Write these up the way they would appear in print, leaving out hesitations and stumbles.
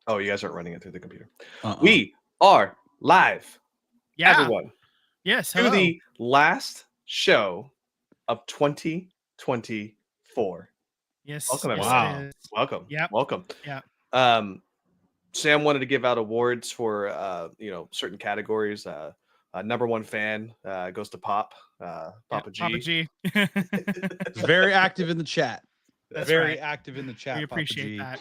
Oh, you guys aren't running it through the computer. Uh-uh. We are live, Yeah. everyone, Yes. to Hello. the last show of 2024. Yes. Welcome, yes, everyone. Wow. it is. Welcome. Yep. Welcome. Yeah. Sam wanted to give out awards for certain categories. Number one fan goes to Papa G. Papa G. It's very active in the chat. That's very right. active in the chat. We Papa appreciate G. that.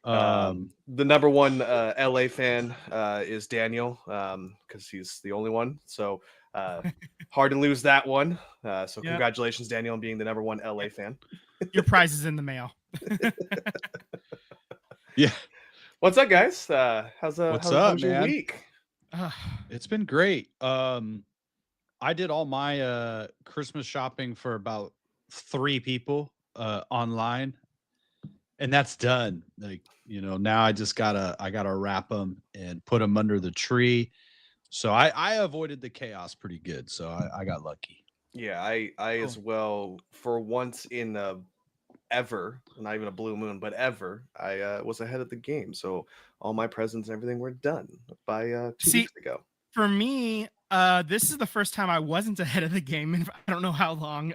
The number one LA fan is Daniel because he's the only one. So hard to lose that one. So congratulations, Daniel, on being the number one LA fan. Your prize is in the mail. Yeah. What's up, guys? How's up, your man? week? It's been great. I did all my Christmas shopping for about 3 people online, and that's done. Like, now I just gotta wrap them and put them under the tree. So I avoided the chaos pretty good. So I got lucky. Yeah, I as well. For once in ever, not even a blue moon, but ever, I was ahead of the game. So all my presents and everything were done by 2 weeks ago. For me, this is the first time I wasn't ahead of the game in I don't know how long.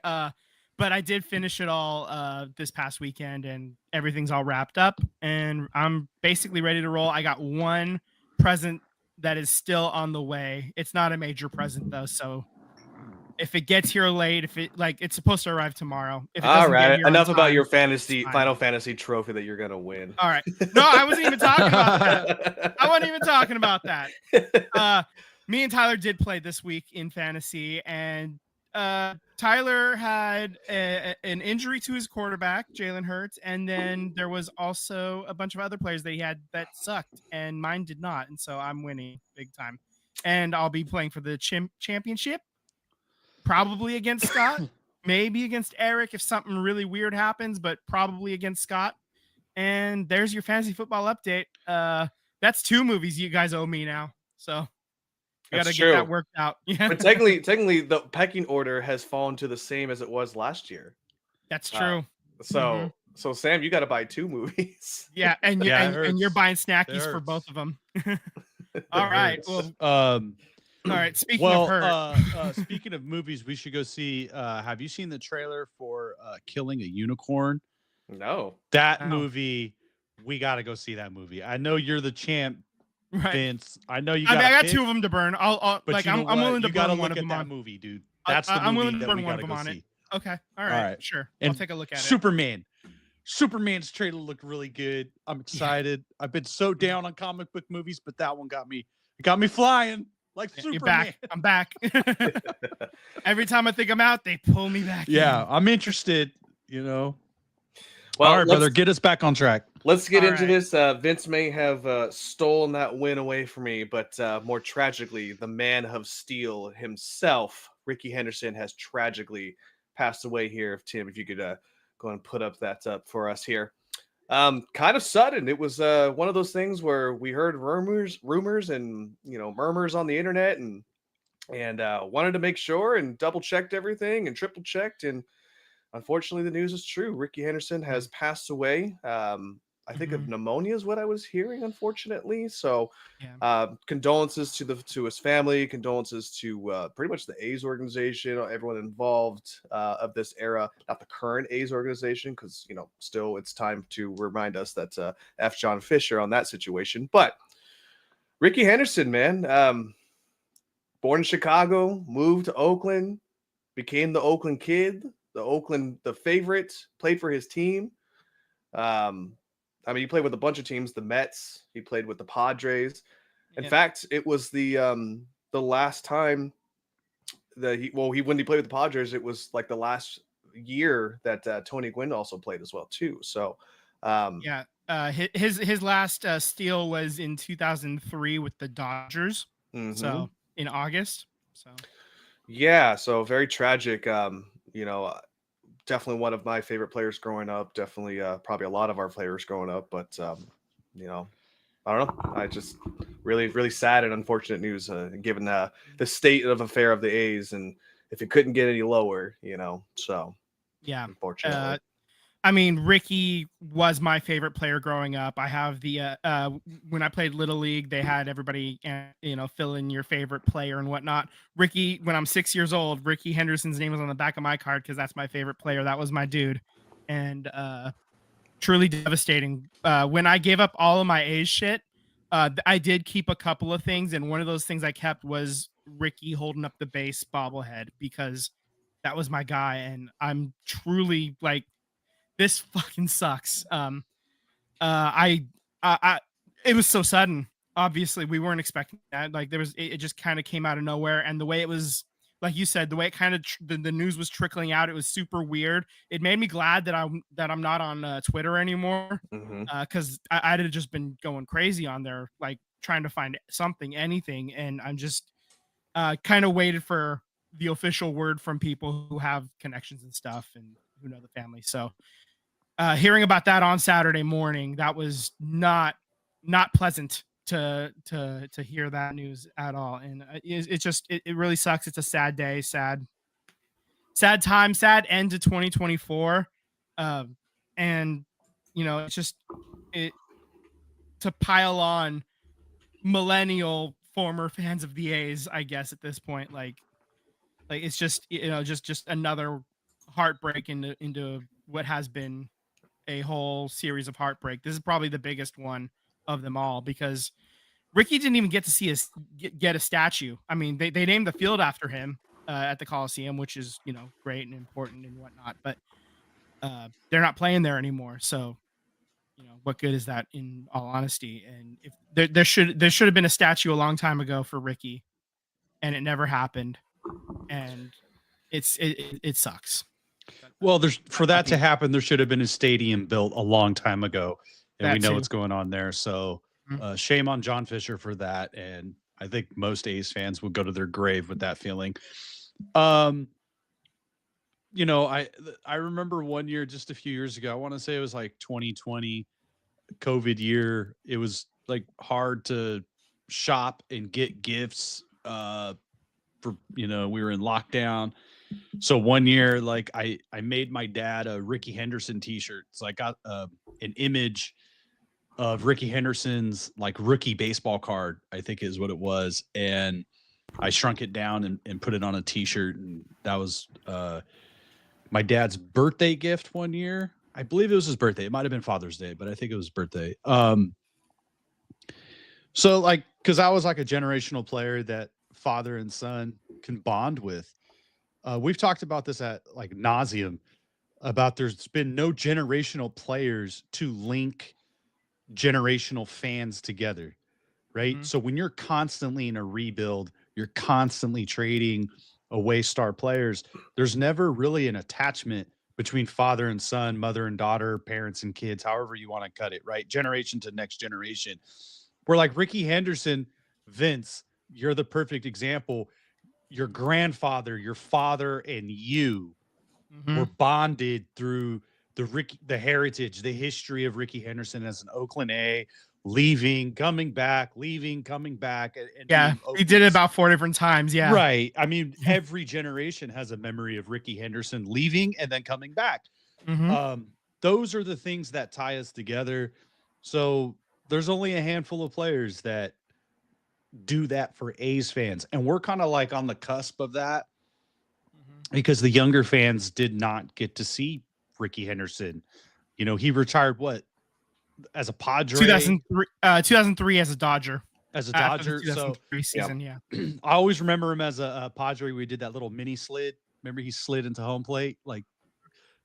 But I did finish it all this past weekend, and everything's all wrapped up, and I'm basically ready to roll. I got one present that is still on the way. It's not a major present though, so if it gets here late, it's supposed to arrive tomorrow. If it all doesn't right, get here enough on about time, your Final Fantasy trophy that you're gonna win. All right, no, I wasn't even talking about that. I wasn't even talking about that. Me and Tyler did play this week in fantasy, and Tyler had an injury to his quarterback, Jalen Hurts, and then there was also a bunch of other players that he had that sucked, and mine did not, and so I'm winning big time. And I'll be playing for the championship, probably against Scott, maybe against Eric if something really weird happens, but probably against Scott. And there's your fantasy football update. That's 2 movies you guys owe me now, so. You got to get that worked out. Yeah. But technically, the pecking order has fallen to the same as it was last year. That's true. So Sam, you got to buy 2 movies. Yeah, and you're buying snackies for both of them. All right. Well, all right. Speaking of Hurt. Speaking of movies, we should go see. Have you seen the trailer for Killing a Unicorn? No. That movie. We got to go see that movie. I know you're the champ. Right. Vince, I know you. I got 2 of them to burn. I'm willing to burn one of them on that movie, dude. That's the movie I'm willing to burn one of them on it. Okay, all right, sure. And I'll take a look at it. Superman's trailer looked really good. I'm excited. Yeah. I've been so down on comic book movies, but that one got me flying like Superman. You're back. I'm back. Every time I think I'm out, they pull me back. Yeah, in. I'm interested. Well, all right, brother, get us back on track. Let's get into this. Vince may have stolen that win away from me, but more tragically, the man of steel himself, Rickey Henderson, has tragically passed away here. Tim, if you could go and put that up for us here. Kind of sudden. It was one of those things where we heard rumors and murmurs on the internet and wanted to make sure and double checked everything and triple checked, and unfortunately the news is true. Rickey Henderson has passed away. I think of pneumonia is what I was hearing, unfortunately. So condolences to his family, condolences to pretty much the A's organization, everyone involved of this era, not the current A's organization, because, still it's time to remind us that F. John Fisher on that situation. But Rickey Henderson, man, born in Chicago, moved to Oakland, became the Oakland kid, the favorite, played for his team. He played with a bunch of teams, the Mets. He played with the Padres. In fact, it was the last time that when he played with the Padres, it was like the last year that Tony Gwynn also played as well too. So, his last steal was in 2003 with the Dodgers. Mm-hmm. So in August. So very tragic. Definitely one of my favorite players growing up. Definitely, probably a lot of our players growing up. But I don't know. I just really, really sad and unfortunate news, given the state of affair of the A's, and if it couldn't get any lower, So yeah, unfortunately. I mean, Rickey was my favorite player growing up. I have the when I played Little League, they had everybody fill in your favorite player and whatnot. Rickey, when I'm 6 years old, Rickey Henderson's name was on the back of my card because that's my favorite player. That was my dude, and truly devastating. When I gave up all of my A's shit, I did keep a couple of things, and one of those things I kept was Rickey holding up the base bobblehead because that was my guy, and I'm truly like, this fucking sucks. It was so sudden. Obviously, we weren't expecting that. Like it just kind of came out of nowhere, and the way it was, like you said, the way it kind of the news was trickling out, it was super weird. It made me glad that I'm not on Twitter anymore, because I'd have just been going crazy on there, like trying to find something, anything, and I'm just kind of waited for the official word from people who have connections and stuff and who know the family. So hearing about that on Saturday morning, that was not pleasant to hear that news at all. And it really sucks. It's a sad day, sad time, sad end to 2024. And it's just to pile on millennial former fans of the A's, I guess at this point, like it's just, just another heartbreak into what has been a whole series of heartbreak. This is probably the biggest one of them all because Rickey didn't even get to see get a statue. I mean, they named the field after him at the Coliseum, which is, great and important and whatnot, but they're not playing there anymore. So, what good is that in all honesty? And if there should have been a statue a long time ago for Rickey, and it never happened. And it sucks. Well, for that to happen, there should have been a stadium built a long time ago, and we know what's going on there. So shame on John Fisher for that. And I think most A's fans will go to their grave with that feeling. I remember one year, just a few years ago, I want to say it was like 2020 COVID year. It was like hard to shop and get gifts we were in lockdown. So one year, like I made my dad a Rickey Henderson t-shirt. So I got an image of Rickey Henderson's like rookie baseball card, I think is what it was. And I shrunk it down and put it on a t-shirt. And that was my dad's birthday gift one year. I believe it was his birthday. It might've been Father's Day, but I think it was his birthday. So like, cause I was like a generational player that father and son can bond with. We've talked about this at like nauseum about there's been no generational players to link generational fans together, right? So when you're constantly in a rebuild, you're constantly trading away star players. There's never really an attachment between father and son, mother and daughter, parents and kids, however you want to cut it, right? Generation to next generation. We're like Rickey Henderson, Vince, you're the perfect example. Your grandfather, your father, and you were bonded through the heritage, the history of Rickey Henderson as an Oakland A, leaving, coming back, leaving, coming back. And he did it about 4 different times. Yeah. Right. I mean, every generation has a memory of Rickey Henderson leaving and then coming back. Those are the things that tie us together. So there's only a handful of players that do that for A's fans. And we're kind of like on the cusp of that because the younger fans did not get to see Rickey Henderson. He retired as a Padre? 2003 as a Dodger. As a Dodger. So season, yeah. I always remember him as a Padre. We did that little mini slid. Remember he slid into home plate like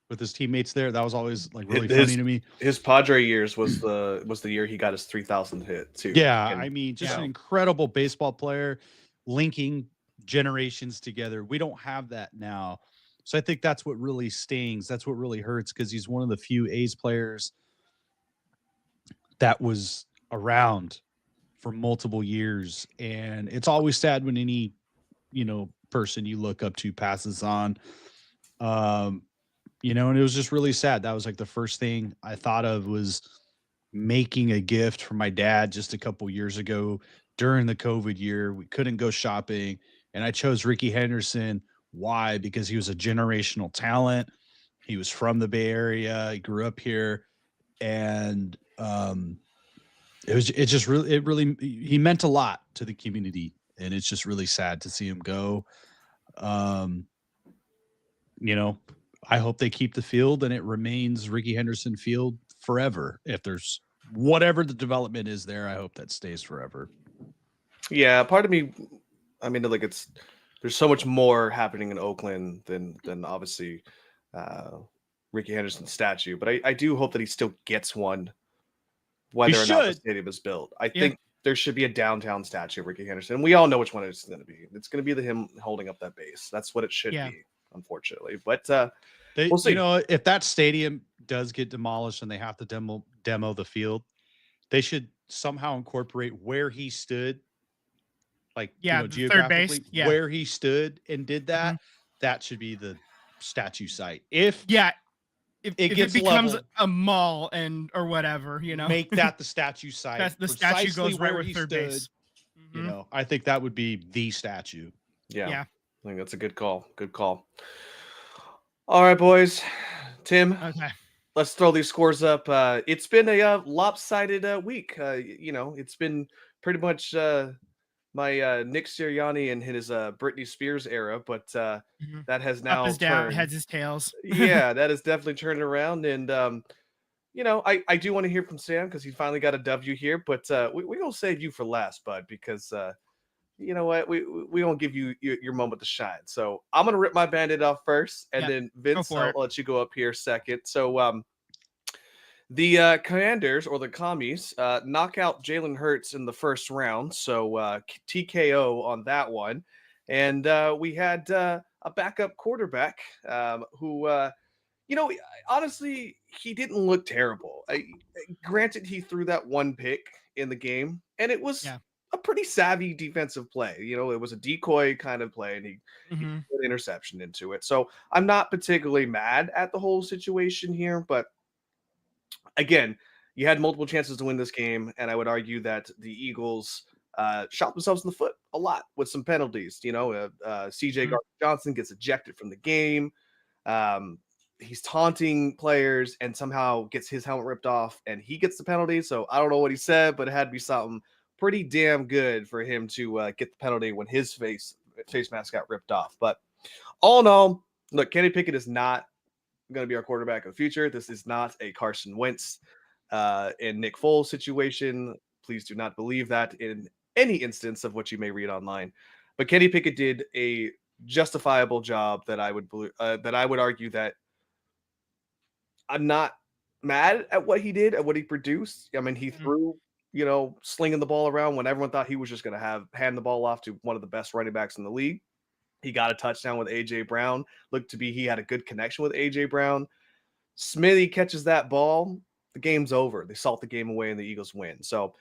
with his teammates there. That was always like really funny to me. His Padre years was the year he got his 3,000th hit too. Yeah, I mean, just an incredible baseball player, linking generations together. We don't have that now, so I think that's what really stings. That's what really hurts because he's one of the few A's players that was around for multiple years, and it's always sad when any person you look up to passes on. And it was just really sad. That was like the first thing I thought of was making a gift for my dad just a couple years ago during the COVID year. We couldn't go shopping, and I chose Rickey Henderson. Why? Because he was a generational talent. He was from the Bay Area. He grew up here, and he meant a lot to the community, and it's just really sad to see him go. I hope they keep the field and it remains Rickey Henderson Field forever. If there's whatever the development is there, I hope that stays forever. Yeah, part of me, I mean, like there's so much more happening in Oakland than obviously Rickey Henderson's statue, but I do hope that he still gets one, whether or not the stadium is built. I think there should be a downtown statue of Rickey Henderson. We all know which one it's going to be. It's going to be him holding up that base. That's what it should be, unfortunately. But we'll see. If that stadium does get demolished and they have to demo the field, they should somehow incorporate where he stood, like geographically, third base, where he stood and did that. That should be the statue site. If it becomes leveled, a mall or whatever, make that the statue site. That's the statue goes right where third base. I think that would be the statue. Yeah. I think that's a good call. Good call. All right, boys. Tim. Okay. Let's throw these scores up. It's been a lopsided week. It's been pretty much my Nick Sirianni and his Britney Spears era, but that has now up is down, heads is tails. Yeah, that has definitely turned around. And I do want to hear from Sam because he finally got a W here, but we're gonna save you for last, bud, because you know what, we won't give you your moment to shine. So I'm gonna rip my Band-Aid off first, and then Vince, I'll let you go up here second. So the Commanders, or the Commies, knock out Jalen Hurts in the first round. So TKO on that one. And we had a backup quarterback who, honestly, he didn't look terrible. Granted, he threw that one pick in the game, and it was a pretty savvy defensive play. It was a decoy kind of play, and he put an interception into it. So I'm not particularly mad at the whole situation here, but again, you had multiple chances to win this game, and I would argue that the Eagles shot themselves in the foot a lot with some penalties. CJ Gardner-Johnson gets ejected from the game. He's taunting players and somehow gets his helmet ripped off, and he gets the penalty. So I don't know what he said, but it had to be something pretty damn good for him to get the penalty when his face mask got ripped off. But all in all, look, Kenny Pickett is not going to be our quarterback of the future. This is not a Carson Wentz and Nick Foles situation. Please do not believe that in any instance of what you may read online. But Kenny Pickett did a justifiable job that I would argue that I'm not mad at what he did, at what he produced. I mean, he threw, slinging the ball around when everyone thought he was just going to hand the ball off to one of the best running backs in the league. He got a touchdown with A.J. Brown. Looked to be he had a good connection with A.J. Brown. Smithy catches that ball. The game's over. They salt the game away, and the Eagles win. So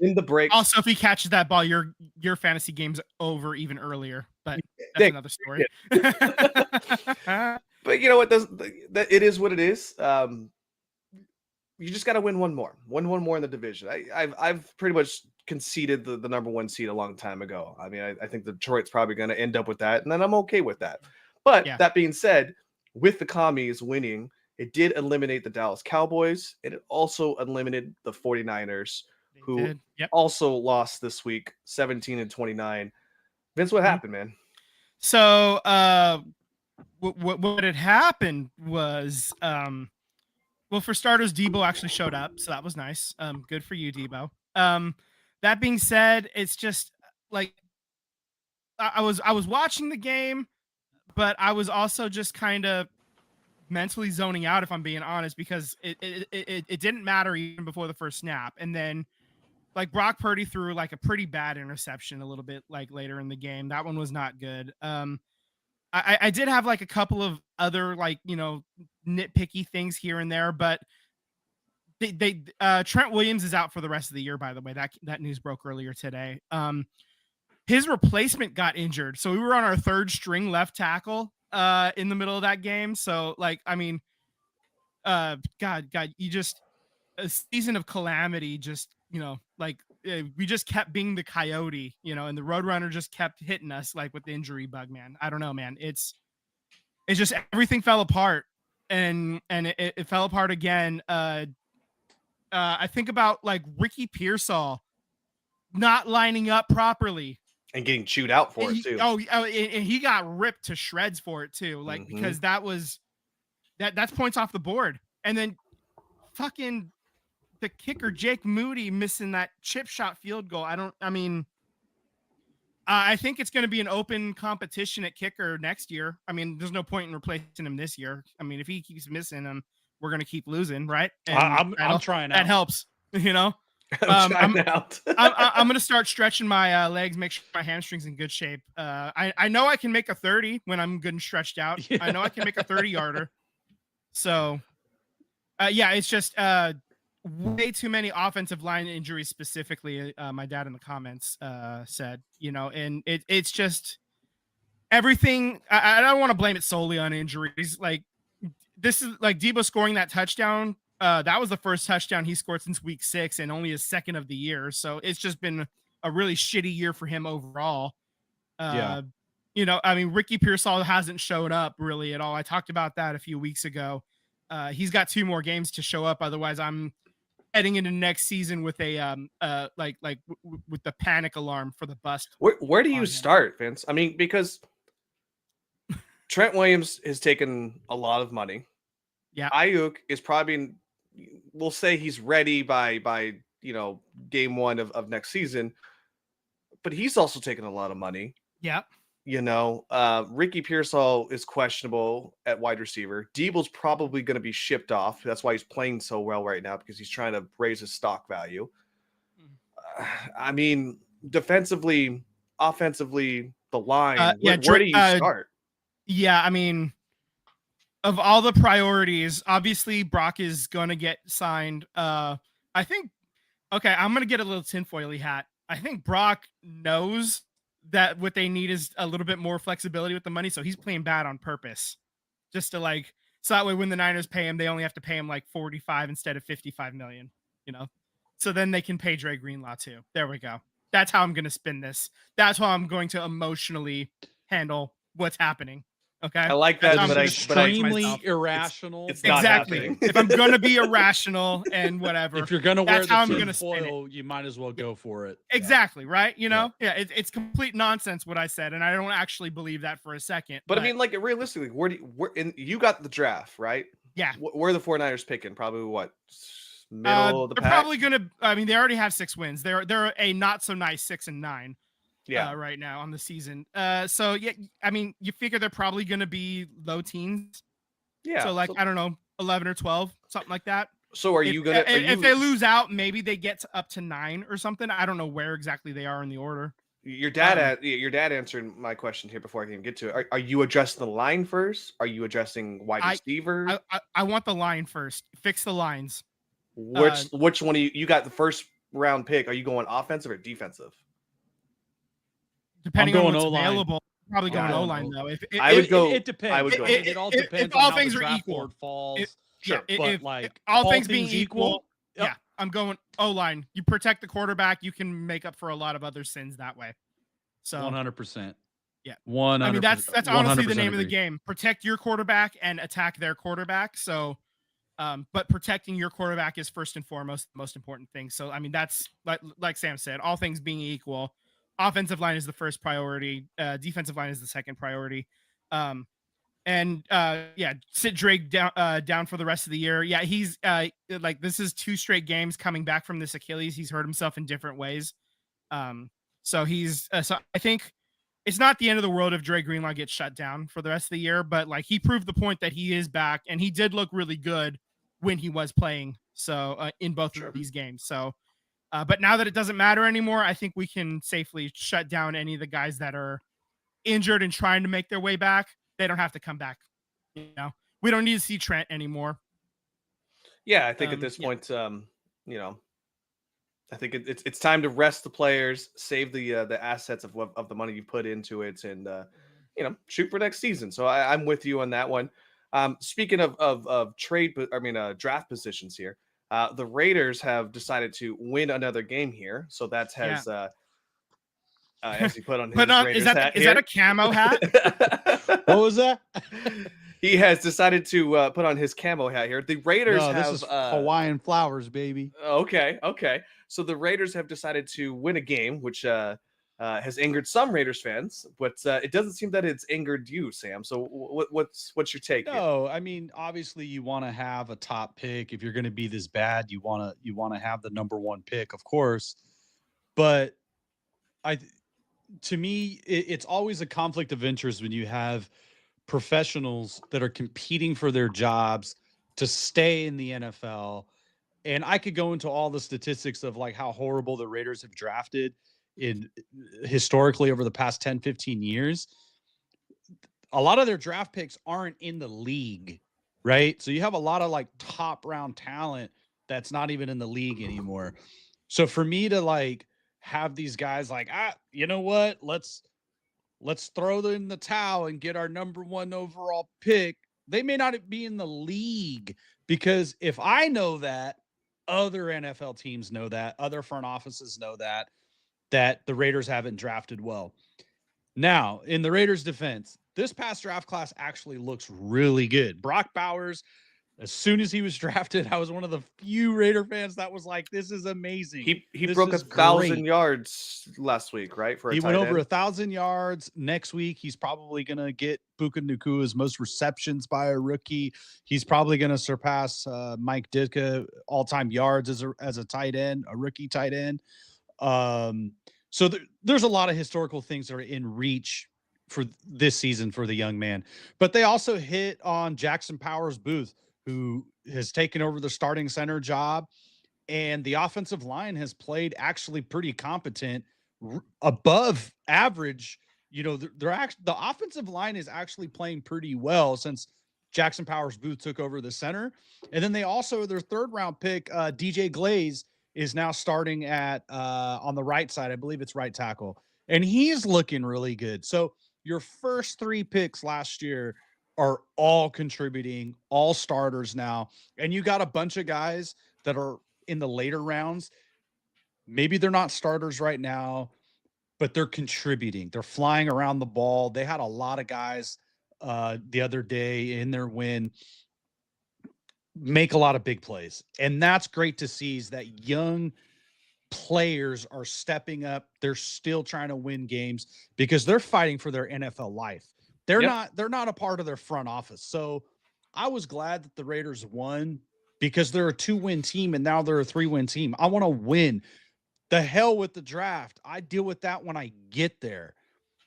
in the break. Also, if he catches that ball, your fantasy game's over even earlier. But that's another story. But you know what? It is what it is. You just got to win one more in the division. I've pretty much conceded the number one seed a long time ago. I mean, I think Detroit's probably going to end up with that, and then I'm okay with that. But that being said, with the Commies winning, it did eliminate the Dallas Cowboys, and it also eliminated the 49ers, who also lost this week, 17-29. Vince, what happened, man? So what had happened was, well, for starters, Debo actually showed up, so that was nice. Good for you, Debo. That being said, it's just like I was watching the game, but I was also just kind of mentally zoning out, if I'm being honest, because it didn't matter even before the first snap. And then like Brock Purdy threw like a pretty bad interception a little bit like later in the game. That one was not good. I did have like a couple of other nitpicky things here and there, but they Trent Williams is out for the rest of the year, by the way. That news broke earlier today. His replacement got injured, so we were on our third string left tackle in the middle of that game. So God, you just a season of calamity. Just we just kept being the coyote, and the Roadrunner just kept hitting us like with the injury bug, man. I don't know, man. It's just everything fell apart and it fell apart again. I think about like Rickey Pearsall not lining up properly and getting chewed out for it too. And he got ripped to shreds for it too, like because that's points off the board. And then fucking the kicker Jake Moody missing that chip shot field goal. I think it's going to be an open competition at kicker next year. I mean, there's no point in replacing him this year. I mean, if he keeps missing him, we're going to keep losing, right? And I'm trying out. That helps, you know. I'm out. I'm going to start stretching my legs, make sure my hamstring's in good shape. I know I can make a 30 when I'm good and stretched out. Yeah. I know I can make a 30-yarder. So, it's just way too many offensive line injuries specifically. My dad in the comments said, you know, and it's just everything. I don't want to blame it solely on injuries. Like, this is like Debo scoring that touchdown. That was the first touchdown he scored since week 6 and only his second of the year. So it's just been a really shitty year for him overall. You know, I mean, Rickey Pearsall hasn't showed up really at all. I talked about that a few weeks ago. He's got 2 more games to show up. Otherwise, I'm heading into next season with a with the panic alarm for the bust. Where do you start, Vince? I mean, because Trent Williams has taken a lot of money. Yeah, Ayuk is probably, we'll say he's ready by game 1 of next season, but he's also taken a lot of money. Yeah. You know, Rickey Pearsall is questionable at wide receiver. Debo's probably going to be shipped off. That's why he's playing so well right now, because he's trying to raise his stock value. I mean, defensively, offensively, the line, where do you start? Yeah, I mean, of all the priorities, obviously Brock is going to get signed. I think, okay, I'm going to get a little tinfoily hat. I think Brock knows that what they need is a little bit more flexibility with the money. So he's playing bad on purpose, just to so that way when the Niners pay him, they only have to pay him like 45 instead of 55 million, you know? So then they can pay Dre Greenlaw too. There we go. That's how I'm going to spin this. That's how I'm going to emotionally handle what's happening. Okay. I like that, but extremely irrational. It's not happening. If I'm going to be irrational and whatever, if you're going to wear the tin foil, you might as well go for it. Exactly. Right. You know, it's complete nonsense what I said. And I don't actually believe that for a second. But I mean, like, realistically, you got the draft, right? Yeah. Where are the 49ers picking? Probably what? Middle of the pack? They're probably going to, I mean, they already have 6 wins. They're a not so nice 6-9. Right now on the season. So yeah, I mean, you figure they're probably going to be low teens. Yeah. So I don't know, 11 or 12, something like that. So if they lose out, maybe they get up to 9 or something. I don't know where exactly they are in the order. Your dad answered my question here before I can even get to it. Are you adjusting the line first? Are you adjusting wide receiver? I want the line first. Fix the lines. Which one you got the first round pick? Are you going offensive or defensive? Depending on what's available, probably going O-line though. It depends. I would go. It all depends if all on things how the are draft equal. board falls. Sure. But all things being equal, yep. I'm going O-line. You protect the quarterback, you can make up for a lot of other sins that way. So 100%. Yeah. 100%. I mean, that's honestly the name of the game. Protect your quarterback and attack their quarterback. So, but protecting your quarterback is first and foremost the most important thing. So, I mean, that's like Sam said, all things being equal. Offensive line is the first priority. Defensive line is the second priority. Sit Drake down for the rest of the year. Yeah, he's this is 2 straight games coming back from this Achilles. He's hurt himself in different ways. So I think it's not the end of the world if Dre Greenlaw gets shut down for the rest of the year, but he proved the point that he is back and he did look really good when he was playing. So in both of these games. So. But now that it doesn't matter anymore, I think we can safely shut down any of the guys that are injured and trying to make their way back. They don't have to come back. You know, we don't need to see Trent anymore. Yeah, I think at this point, I think it's time to rest the players, save the assets of the money you put into it, and shoot for next season. So I'm with you on that one. Speaking of draft positions here. The Raiders have decided to win another game here, so that has as he put on his Raiders hat. Is that a camo hat? What was that? He has decided to put on his camo hat here. The Raiders No, have this is Hawaiian flowers, baby. okay. So the Raiders have decided to win a game, which has angered some Raiders fans, but it doesn't seem that it's angered you, Sam. So what's your take? Here? No, I mean, obviously you want to have a top pick. If you're going to be this bad, you want to have the number one pick, of course. But to me, it's always a conflict of interest when you have professionals that are competing for their jobs to stay in the NFL. And I could go into all the statistics of like how horrible the Raiders have drafted historically over the past 10, 15 years. A lot of their draft picks aren't in the league, right? So you have a lot of like top round talent that's not even in the league anymore. So for me to like have these guys like, you know what? Let's throw in the towel and get our number one overall pick. They may not be in the league, because if I know that, other NFL teams know that, other front offices know that the Raiders haven't drafted well. Now, in the Raiders' defense, this past draft class actually looks really good. Brock Bowers, as soon as he was drafted, I was one of the few Raider fans that was like, this is amazing. He broke 1,000 yards last week, right? He went over 1,000 yards. Next week, he's probably going to get Puka Nakua's most receptions by a rookie. He's probably going to surpass Mike Ditka all-time yards as a tight end, a rookie tight end. So there's a lot of historical things that are in reach for this season for the young man. But they also hit on Jackson Powers-Booth, who has taken over the starting center job, and the offensive line has played actually pretty competent, above average. You know, the offensive line is actually playing pretty well since Jackson Powers-Booth took over the center. And then they also, their third round pick, DJ Glaze, is now starting at on the right side. I believe it's right tackle, and he's looking really good. So your first three picks last year are all contributing, all starters now. And you got a bunch of guys that are in the later rounds. Maybe they're not starters right now, but they're contributing. They're flying around the ball. They had a lot of guys the other day in their win make a lot of big plays. And that's great to see, is that young players are stepping up. They're still trying to win games because they're fighting for their NFL life. They're not a part of their front office. So I was glad that the Raiders won, because they're a 2-win team and now they're a 3-win team. I want to win. The hell with the draft. I deal with that when I get there.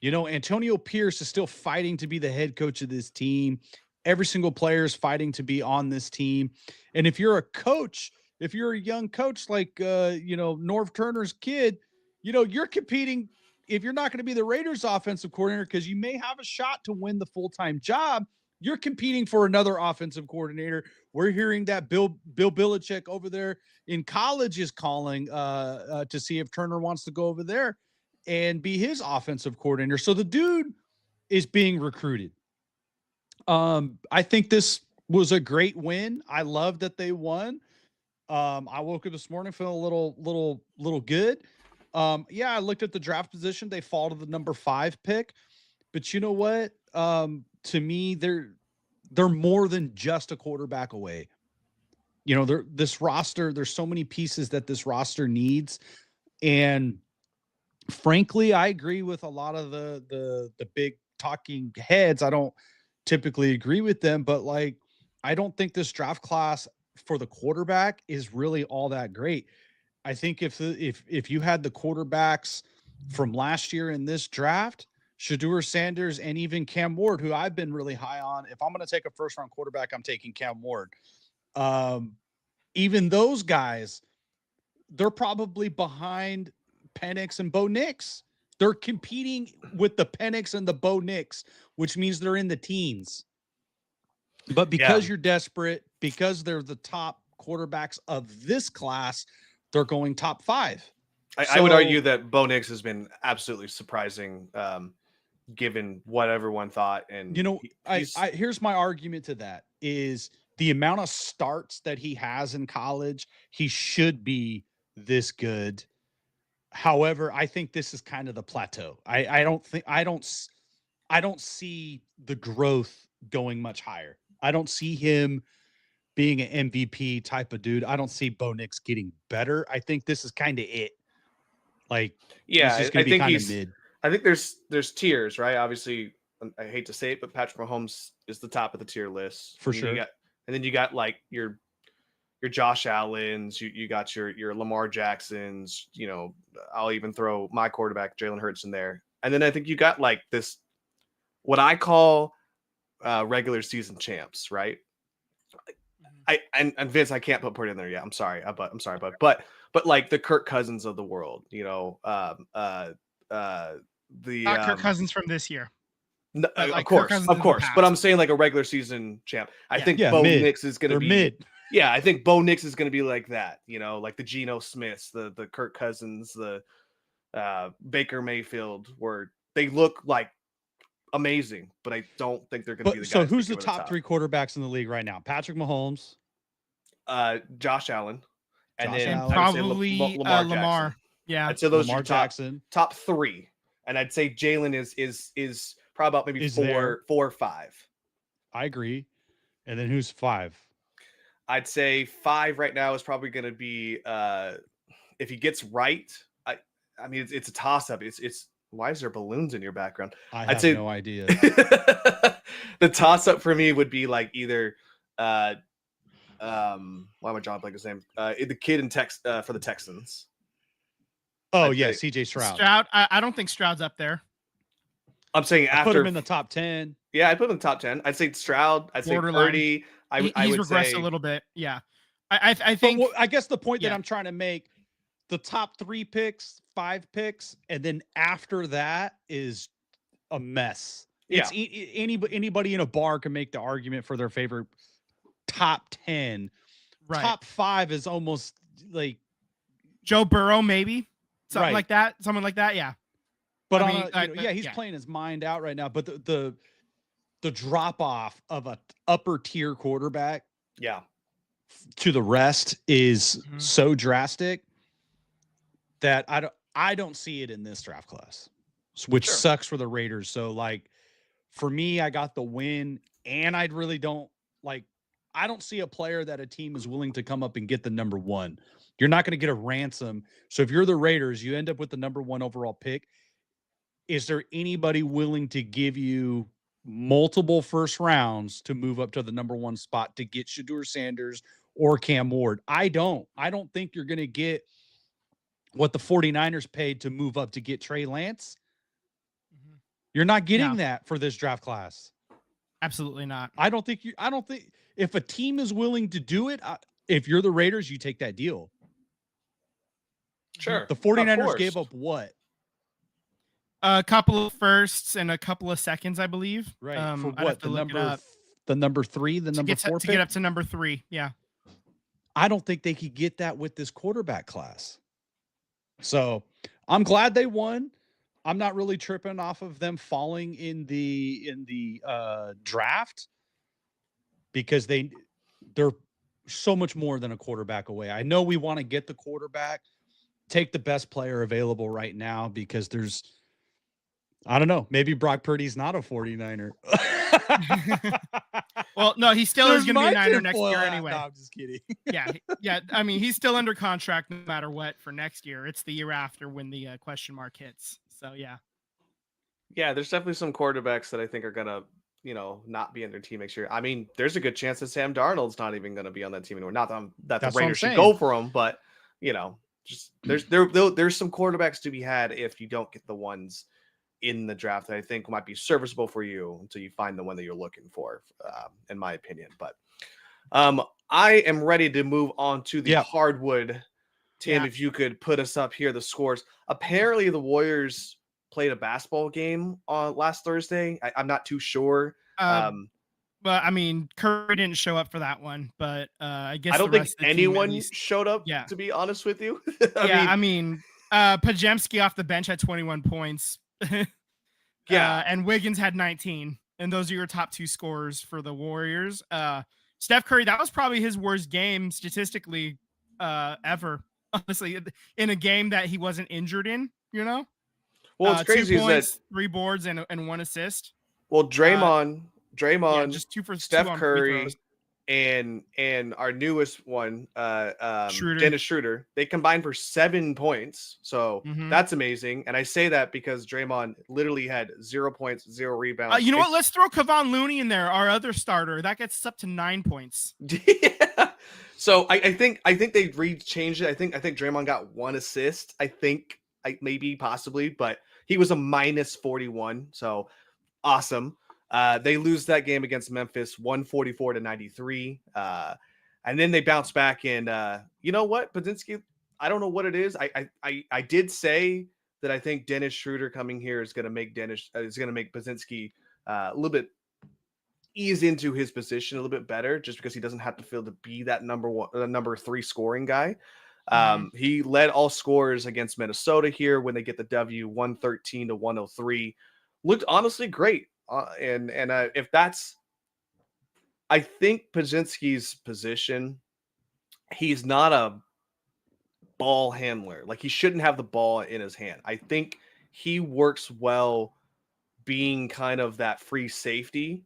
You know, Antonio Pierce is still fighting to be the head coach of this team. Every single player is fighting to be on this team. And if you're a coach, if you're a young coach like, Norv Turner's kid, you're competing. If you're not going to be the Raiders offensive coordinator, because you may have a shot to win the full-time job, you're competing for another offensive coordinator. We're hearing that Bill Belichick over there in college is calling to see if Turner wants to go over there and be his offensive coordinator. So the dude is being recruited. I think this was a great win. I love that they won. I woke up this morning feeling a little good. I looked at the draft position. They fall to the number 5 pick, but you know what? To me, they're more than just a quarterback away. This roster, there's so many pieces that this roster needs. And frankly, I agree with a lot of the big talking heads. I don't typically agree with them, but like, I don't think this draft class for the quarterback is really all that great. I think if you had the quarterbacks from last year in this draft, Shedeur Sanders and even Cam Ward, who I've been really high on, if I'm going to take a first-round quarterback, I'm taking Cam Ward. Even those guys, they're probably behind Penix and Bo Nix. They're competing with the Penix and the Bo Nix, which means they're in the teens. But because you're desperate, because they're the top quarterbacks of this class, they're going top 5. I would argue that Bo Nix has been absolutely surprising, given what everyone thought. And here's my argument to that is the amount of starts that he has in college. He should be this good. However, I think this is kind of the plateau. I don't see the growth going much higher. I don't see him being an MVP type of dude. I don't see Bo Nix getting better. I think this is kind of it. Like, Yeah, he's just I going to be think kind of mid. I think there's tiers, right? Obviously, I hate to say it, but Patrick Mahomes is the top of the tier list For and sure. and then you got like your Josh Allens, you got your Lamar Jacksons. You know, I'll even throw my quarterback Jalen Hurts in there, and then I think you got like this what I call regular season champs, right? And Vince, I can't put in there yet. I'm sorry, but like the Kirk Cousins of the world, you know, Not Kirk Cousins from this year. No, like of course, but I'm saying like a regular season champ. I think Bo Nix is going to be mid. Yeah, I think Bo Nix is going to be like that. You know, like the Geno Smiths, the Kirk Cousins, the Baker Mayfield, where they look like amazing, but I don't think they're going to be the guys. So who's the top 3 quarterbacks in the league right now? Patrick Mahomes, Josh Allen, and then probably Lamar. Yeah, I'd say those Lamar are Jackson. top 3, and I'd say Jalen is probably about maybe 4 or 5. I agree. And then who's 5? I'd say 5 right now is probably going to be if he gets right. I mean, it's a toss up. It's why is there balloons in your background? I'd say no idea. The toss up for me would be like either why am I drawing blank his name? The kid in for the Texans. Oh, yeah, CJ Stroud. I don't think Stroud's up there. I'm saying I put him in the top 10. Yeah, I put him in the top 10. I'd say Stroud. I'd say Purdy. He's regressed a little bit. Yeah, I think. Well, I guess the point that I'm trying to make, the top 3 picks, 5 picks, and then after that is a mess. Yeah. It's anybody in a bar can make the argument for their favorite top 10. Right. Top 5 is almost like Joe Burrow, maybe something like that. Someone like that, yeah. But he's playing his mind out right now. But the drop off of a upper tier quarterback, to the rest is so drastic that I don't see it in this draft class, which sucks for the Raiders. So like for me, I got the win, and I don't see a player that a team is willing to come up and get the number 1. You're not going to get a ransom. So if you're the Raiders, you end up with the number 1 overall pick. Is there anybody willing to give you multiple first rounds to move up to the number 1 spot to get Shedeur Sanders or Cam Ward? I don't think you're going to get what the 49ers paid to move up to get Trey Lance. You're not getting that for this draft class. Absolutely not. I don't think if a team is willing to do it, if you're the Raiders, you take that deal. Sure. The 49ers gave up what? A couple of firsts and a couple of seconds, I believe. Right. For what? The number 3, the number 4 to get up to number 3. Yeah. I don't think they could get that with this quarterback class. So I'm glad they won. I'm not really tripping off of them falling in the draft, because they're so much more than a quarterback away. I know we want to get the quarterback, take the best player available right now, because I don't know, maybe Brock Purdy's not a 49er. Well, no, he still is going to be a Niner next year anyway. No, I'm just kidding. Yeah. I mean, he's still under contract no matter what for next year. It's the year after when the question mark hits. So, yeah. Yeah, there's definitely some quarterbacks that I think are going to, not be in their team next year. I mean, there's a good chance that Sam Darnold's not even going to be on that team anymore. Not that the Raiders should go for him, but, just there's some quarterbacks to be had if you don't get the ones in the draft that I think might be serviceable for you until you find the one that you're looking for, in my opinion. But I am ready to move on to the hardwood. Tim, if you could put us up here, the scores. Apparently the Warriors played a basketball game on last Thursday. I'm not too sure. But I mean, Curry didn't show up for that one, but I guess I don't think anyone showed up, to be honest with you. I mean, Pajemski off the bench had 21 points. And Wiggins had 19, and those are your top 2 scorers for the Warriors. Steph Curry, that was probably his worst game statistically ever, honestly, in a game that he wasn't injured in. Well, it's crazy 2 points, is that 3 boards and 1 assist. Well, Draymond Draymond, just 2 for 2 Steph on free throws. Curry, and our newest one, Schroeder. Dennis Schroeder, they combined for 7 points. So Mhm. that's amazing. And I say that because Draymond literally had 0 points, 0 rebounds. You know what? Let's throw Kevon Looney in there, our other starter. That gets us up to 9 points. Yeah. So I think they changed it. I think Draymond got 1 assist. I think maybe possibly, but he was a minus 41. So awesome. They lose that game against Memphis 144-93. And then they bounce back and you know what? Podzinski, I don't know what it is. I did say that I think Dennis Schroeder coming here is going to make Podzinski a little bit ease into his position a little bit better, just because he doesn't have to feel to be that number 3 scoring guy. He led all scorers against Minnesota here when they get the W 113-103. Looked honestly great. And if that's, I think Podzinski's position, he's not a ball handler. Like, he shouldn't have the ball in his hand. I think he works well being kind of that free safety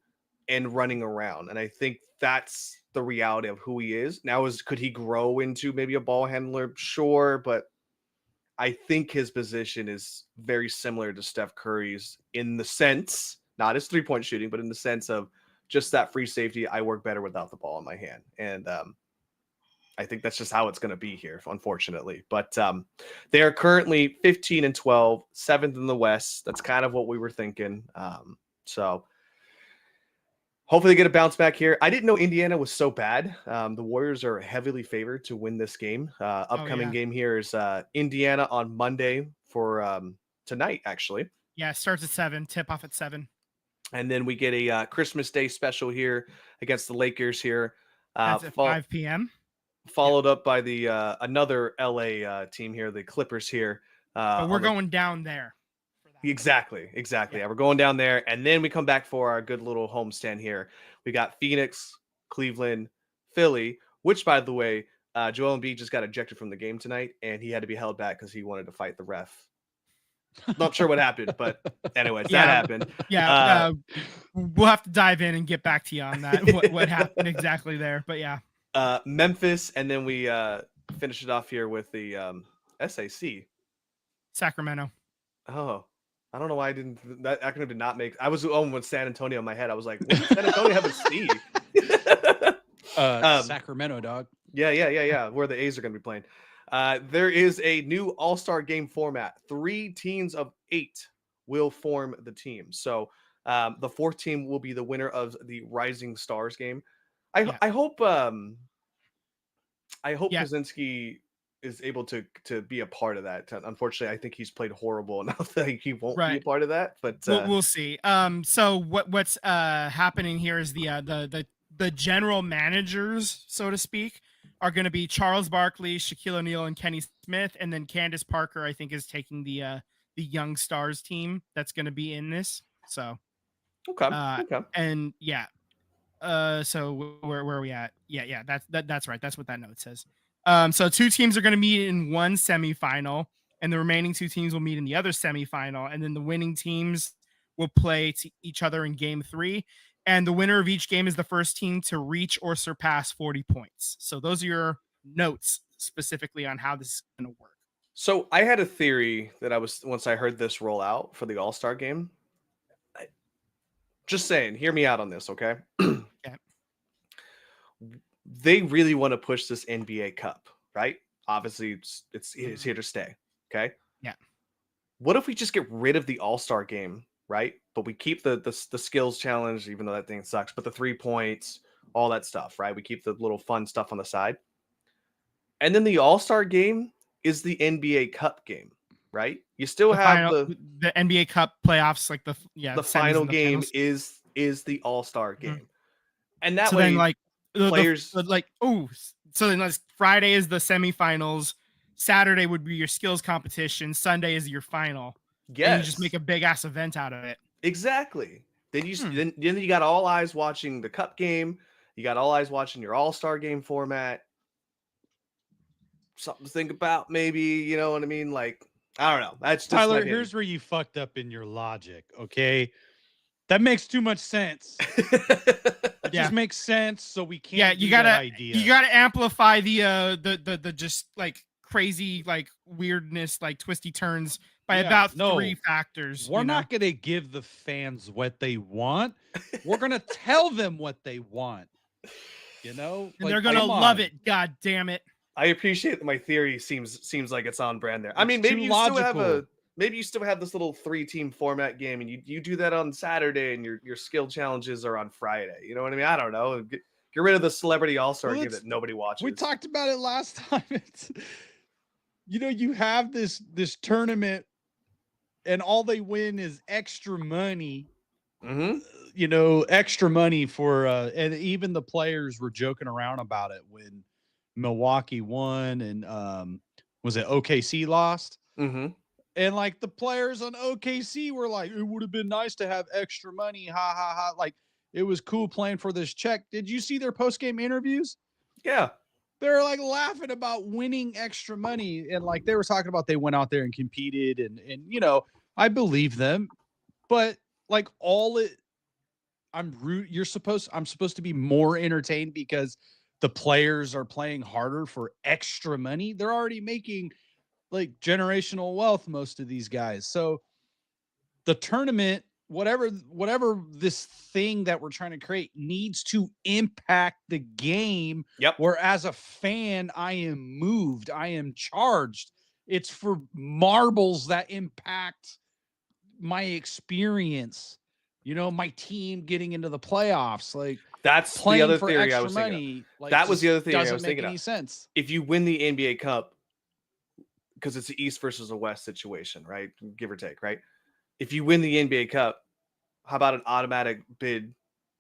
and running around. And I think that's the reality of who he is. Now, could he grow into maybe a ball handler? Sure, but I think his position is very similar to Steph Curry's in the sense, not his 3-point shooting, but in the sense of just that free safety. I work better without the ball in my hand. And I think that's just how it's going to be here, unfortunately. But they are currently 15-12, 7th in the West. That's kind of what we were thinking. So hopefully they get a bounce back here. I didn't know Indiana was so bad. The Warriors are heavily favored to win this game. Upcoming game here is Indiana on Monday for tonight, actually. Yeah, it starts at 7, tip off at 7. And then we get a Christmas Day special here against the Lakers here. That's at 5 p.m. Followed up by the another LA team here, the Clippers here. But we're going down there. Exactly. Yeah, we're going down there, and then we come back for our good little homestand here. We got Phoenix, Cleveland, Philly, which, by the way, Joel Embiid just got ejected from the game tonight, and he had to be held back because he wanted to fight the ref. Not sure what happened, but anyways, that happened. Yeah, we'll have to dive in and get back to you on that, what happened exactly there. But yeah. Memphis, and then we finish it off here with the SAC. Sacramento. Oh, I don't know why I didn't. That acronym did not make. I was with San Antonio in my head. I was like, what does San Antonio have a C? Sacramento, dog. Yeah. Where the A's are going to be playing. There is a new All-Star game format. 3 teams of 8 will form the team. So the 4th team will be the winner of the Rising Stars game. I hope Podzinski is able to be a part of that. Unfortunately, I think he's played horrible enough that he won't be a part of that. But we'll see. So what's happening here is the general managers, so to speak, are going to be Charles Barkley, Shaquille O'Neal, and Kenny Smith, and then Candace Parker, I think, is taking the Young Stars team that's going to be in this. So okay. And yeah. So where are we at? Yeah, that's right. That's what that note says. So 2 teams are going to meet in one semifinal, and the remaining 2 teams will meet in the other semifinal, and then the winning teams will play each other in game 3. And the winner of each game is the first team to reach or surpass 40 points. So those are your notes specifically on how this is going to work. So I had a theory that once I heard this roll out for the All-Star game. Just saying, hear me out on this, okay? Okay. They really want to push this NBA Cup, right? Obviously, it's here to stay, okay? Yeah. What if we just get rid of the All-Star game, right? But we keep the skills challenge, even though that thing sucks, but the 3 points, all that stuff, right? We keep the little fun stuff on the side. And then the All-Star game is the NBA Cup game, right? You still have the NBA Cup playoffs, like the final game is the All-Star game. And that so way, then like players so then Friday is the semifinals, Saturday would be your skills competition, Sunday is your final. Yes. And you just make a big ass event out of it. Exactly. Then you got all eyes watching the Cup game. You got all eyes watching your All-Star game format. Something to think about, maybe. You know what I mean? Like, I don't know. That's just Tyler. Here's where you fucked up in your logic. Okay, That makes too much sense. It Yeah. just makes sense. So we can't. Yeah, you gotta amplify the just like crazy like weirdness, like twisty turns by about 3 factors. We're not gonna give the fans what they want. We're gonna tell them what they want. And they're gonna love it. God damn it! I appreciate that my theory seems like it's on brand there. I mean, It's maybe too you still logical. have maybe you still have this little 3-team format game, and you do that on Saturday, and your skill challenges are on Friday. You know what I mean? I don't know. Get rid of the celebrity all-star game that nobody watches. We talked about it last time. It's, you have this tournament, and all they win is extra money. Extra money for and even the players were joking around about it when Milwaukee won and was it OKC lost? Mm-hmm. And like the players on OKC were like, it would have been nice to have extra money. Ha ha ha. Like it was cool playing for this check. Did you see their post-game interviews? Yeah. They're like laughing about winning extra money. And like they were talking about they went out there and competed and I believe them. But like I'm supposed to be more entertained because the players are playing harder for extra money. They're already making like generational wealth, most of these guys. So the tournament, whatever this thing that we're trying to create needs to impact the game. Yep. Where as a fan, I am moved. I am charged. It's for marbles that impact my experience. My team getting into the playoffs. Like that's the other theory I was thinking. Like, that was the other theory I was thinking. Doesn't make any sense. If you win the NBA Cup, because it's an East versus a West situation, right? Give or take, right? If you win the NBA Cup, how about an automatic bid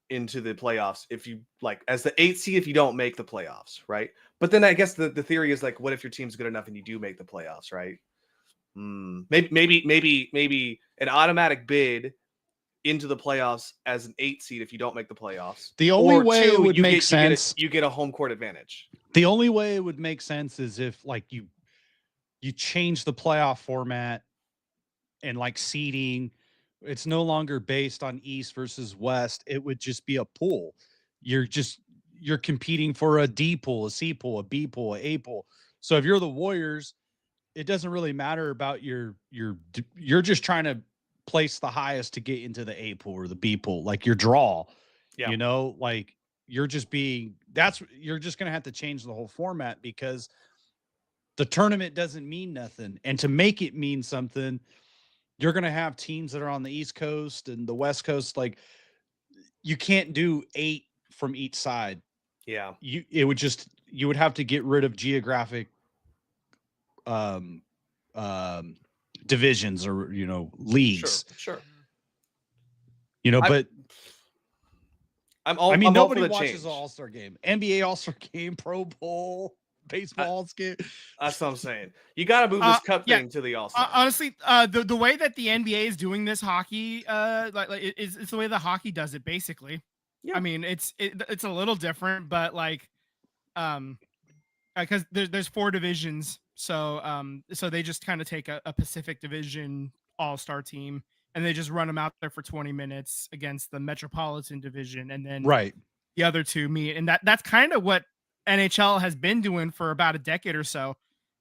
into the playoffs? If you like as the 8th seed, if you don't make the playoffs, right? But then I guess the theory is like, what if your team's good enough and you do make the playoffs, right? Maybe an automatic bid into the playoffs as an 8th seed if you don't make the playoffs. The only way it would make sense, you get a home court advantage. The only way it would make sense is if like you change the playoff format and like seeding. It's no longer based on East versus West. It would just be a pool. You're competing for a D pool, a C pool, a B pool, a A pool. So if you're the Warriors, it doesn't really matter about you're just trying to place the highest to get into the A pool or the B pool, like your draw. Yeah. Like you're just going to have to change the whole format because the tournament doesn't mean nothing. And to make it mean something, you're going to have teams that are on the East Coast and the West Coast. Like you can't do 8 from each side. Yeah. You would have to get rid of geographic divisions or, leagues. Sure. But I'm nobody all for the watches change. the All-Star game, NBA All-Star game, Pro Bowl, baseball game. That's what I'm saying. You got to move this cup thing to the All-Star. Honestly, the way that the NBA is doing this hockey, it's the way the hockey does it, basically. Yeah. I mean, it's a little different, but like, because there's 4 divisions, so they just kind of take a Pacific Division All-Star team and they just run them out there for 20 minutes against the Metropolitan Division, and then the other 2 meet, and that's kind of what NHL has been doing for about a decade or so.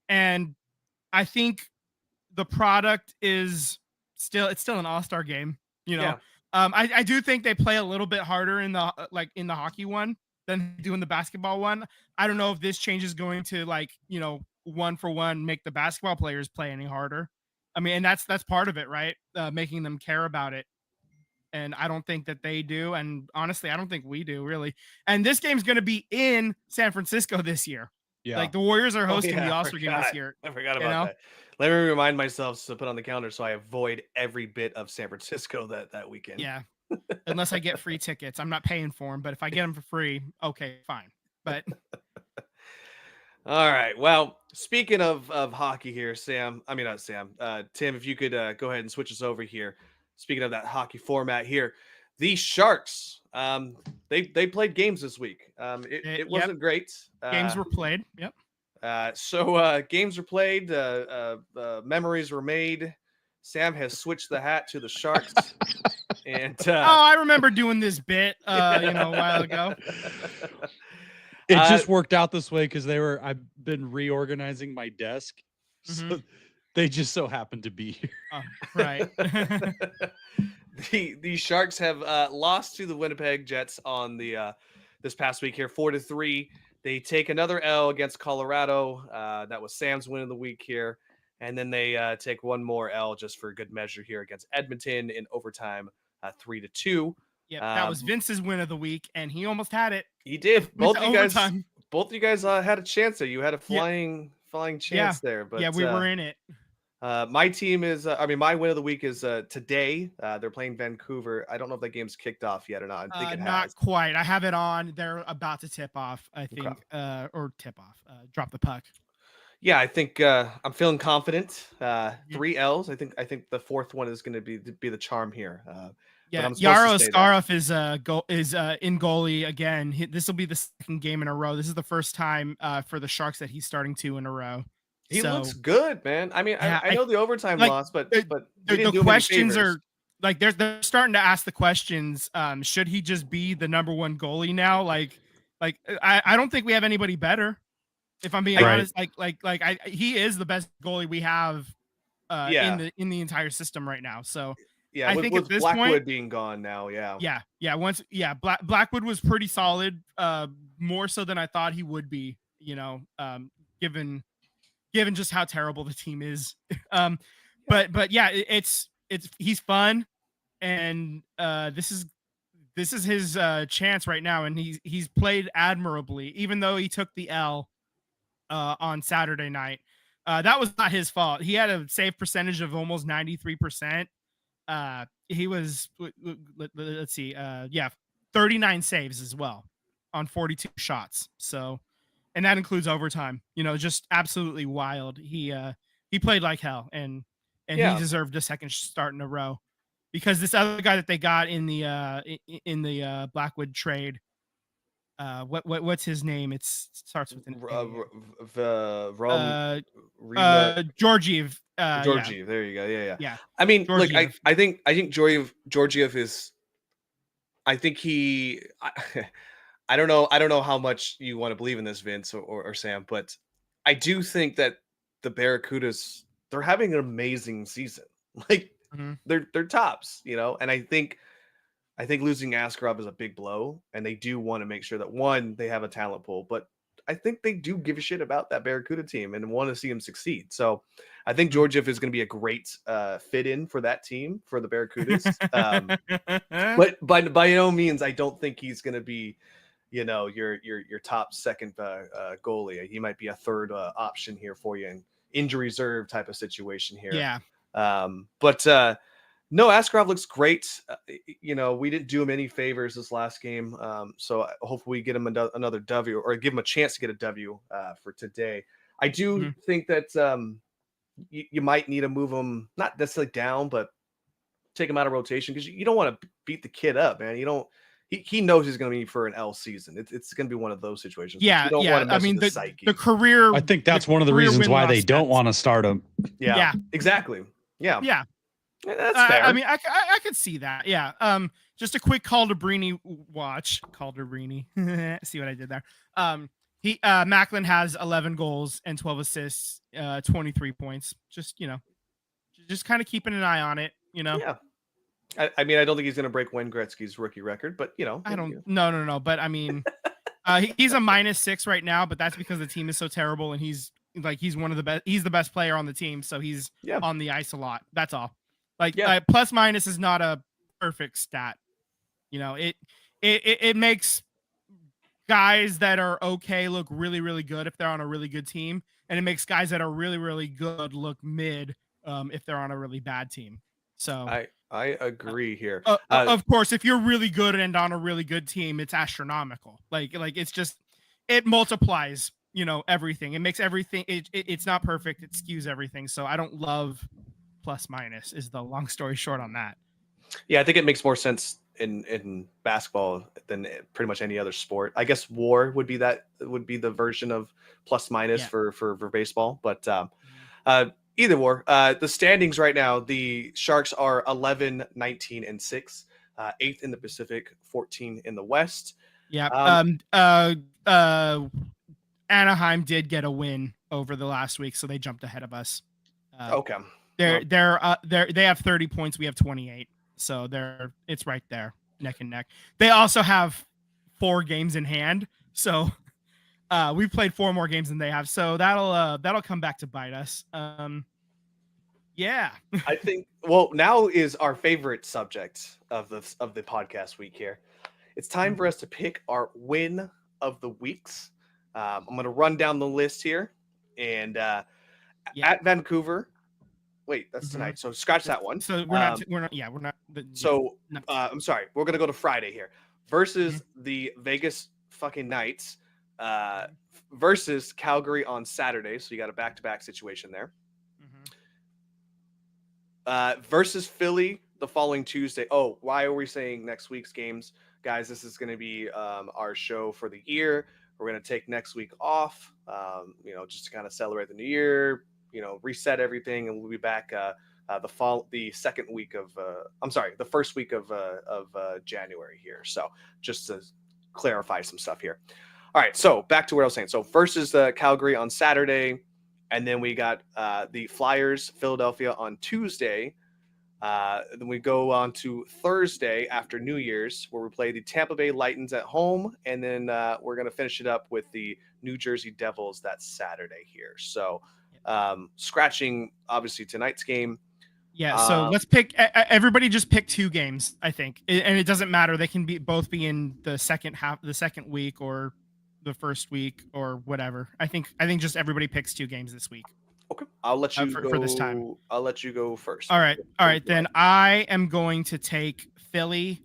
And I think the product is still an all-star game, Yeah. I do think they play a little bit harder in the hockey one than they do in the basketball one. I don't know if this change is going to 1-for-1 make the basketball players play any harder. I mean, and that's part of it, right? Making them care about it. And I don't think that they do. And honestly, I don't think we do, really. And this game's going to be in San Francisco this year. Yeah. Like the Warriors are hosting the All-Star game this year. I forgot about that. Let me remind myself to put on the calendar so I avoid every bit of San Francisco that weekend. Yeah. Unless I get free tickets. I'm not paying for them, but if I get them for free, okay, fine. But all right. Well, speaking of hockey here, Tim, if you could go ahead and switch us over here. Speaking of that hockey format here, the Sharks, they played games this week. It wasn't great. Games were played. Yep. So games were played. Memories were made. Sam has switched the hat to the Sharks. And I remember doing this bit, a while ago. It just worked out this way because I've been reorganizing my desk. So they just so happened to be here. Right. The Sharks have lost to the Winnipeg Jets on the this past week here, 4-3. They take another L against Colorado. That was Sam's win of the week here. And then they take one more L just for good measure here against Edmonton in overtime, 3-2. Yeah, that was Vince's win of the week, and he almost had it. He did. Both of you guys had a chance there. You had a flying chance there. But we were in it. My team is, my win of the week is today. They're playing Vancouver. I don't know if that game's kicked off yet or not. I think it has. Not quite. I have it on. They're about to tip off, I think, or tip off, drop the puck. Yeah, I think I'm feeling confident. 3 L's. I think the fourth one is going to be the charm here. Yaro Askarov is in goalie again. This will be the second game in a row. This is the first time for the Sharks that he's starting 2 in a row. He looks good, man. I mean, I know the overtime loss, but the questions are like they're starting to ask the questions. Should he just be the number 1 goalie now? Like I don't think we have anybody better. If I'm being honest, he is the best goalie we have in the entire system right now. So yeah, I think at this Blackwood point, being gone now, Blackwood was pretty solid, more so than I thought he would be. Given just how terrible the team is. But yeah, it's he's fun, and this is his chance right now, and he's played admirably, even though he took the L on Saturday night. That was not his fault. He had a save percentage of almost 93%. He was, let's see, 39 saves as well on 42 shots. So, and that includes overtime. Just absolutely wild. He played like hell, and he deserved a second start in a row, because this other guy that they got in the Blackwood trade, what's his name? It starts with an Georgiev. Georgiev. There you go. Yeah. I mean, Georgiev. look, I think Georgiev is. I think he. I don't know how much you want to believe in this, Vince or Sam, but I do think that the Barracudas, they're having an amazing season. Like they're tops, and I think losing Askarov is a big blow, and they do want to make sure that, one, they have a talent pool, but I think they do give a shit about that Barracuda team and want to see him succeed. So I think Georgiev is going to be a great fit in for that team, for the Barracudas. But by no means, I don't think he's going to be, your top second goalie. He might be a third option here for you in injury reserve type of situation here. Yeah. No, Askarov looks great. We didn't do him any favors this last game. So hopefully we get him another W, or give him a chance to get a W for today. I do think that you might need to move him, not necessarily down, but take him out of rotation, because you don't want to beat the kid up, man. He knows he's going to be for an L season. It's going to be one of those situations. Yeah, you don't want to mess with the psyche. The career. I think that's one of the reasons why they don't want to start him. Yeah, exactly. Yeah. That's fair. I mean, I could see that. Yeah. Just a quick Calderini watch. Calderini. See what I did there. Macklin has 11 goals and 12 assists, 23 points. Just kind of keeping an eye on it. Yeah. I mean, I don't think he's going to break Wayne Gretzky's rookie record, but I don't. No. But I mean, he's a -6 right now, but that's because the team is so terrible, and he's one of the best. He's the best player on the team, so he's on the ice a lot. That's all. Plus minus is not a perfect stat. It makes guys that are okay look really, really good if they're on a really good team, and it makes guys that are really, really good look mid if they're on a really bad team. So I agree here. Of course, if you're really good and on a really good team, it's astronomical. Like it's just, it multiplies, everything. It makes everything. It's not perfect. It skews everything. So I don't love plus minus, is the long story short on that. Yeah, I think it makes more sense in basketball than pretty much any other sport. I guess WAR would be the version of plus minus for baseball, but either war. The standings right now, the Sharks are 11, 19, and 6. 8th in the Pacific, 14 in the West. Yeah. Anaheim did get a win over the last week, so they jumped ahead of us. Okay. They have 30 points. We have 28, so it's right there, neck and neck. They also have 4 games in hand, so we've played 4 more games than they have. So that'll come back to bite us. Yeah. I think. Well, now is our favorite subject of the podcast week here. It's time for us to pick our win of the weeks. I'm going to run down the list here, and at Vancouver. Wait, that's tonight. So scratch that one. So we're not. I'm sorry. We're going to go to Friday here versus the Vegas fucking Knights versus Calgary on Saturday. So you got a back-to-back situation there. Versus Philly the following Tuesday. Oh, why are we saying next week's games? Guys, this is going to be our show for the year. We're going to take next week off, just to kind of celebrate the new year, reset everything, and we'll be back the first week of January here. So just to clarify some stuff here. All right, so back to what I was saying. So versus Calgary on Saturday, and then we got the Flyers, Philadelphia on Tuesday. Then we go on to Thursday after New Year's, where we play the Tampa Bay Lightning at home, and then we're going to finish it up with the New Jersey Devils that Saturday here. So scratching, obviously, tonight's game. Yeah, so let's pick. Everybody just pick 2 games, I think, and it doesn't matter. They can both be in the second week, or the first week, or whatever. I think just everybody picks 2 games this week. Okay, I'll let you go for this time. I'll let you go first. All right. Then I am going to take Philly,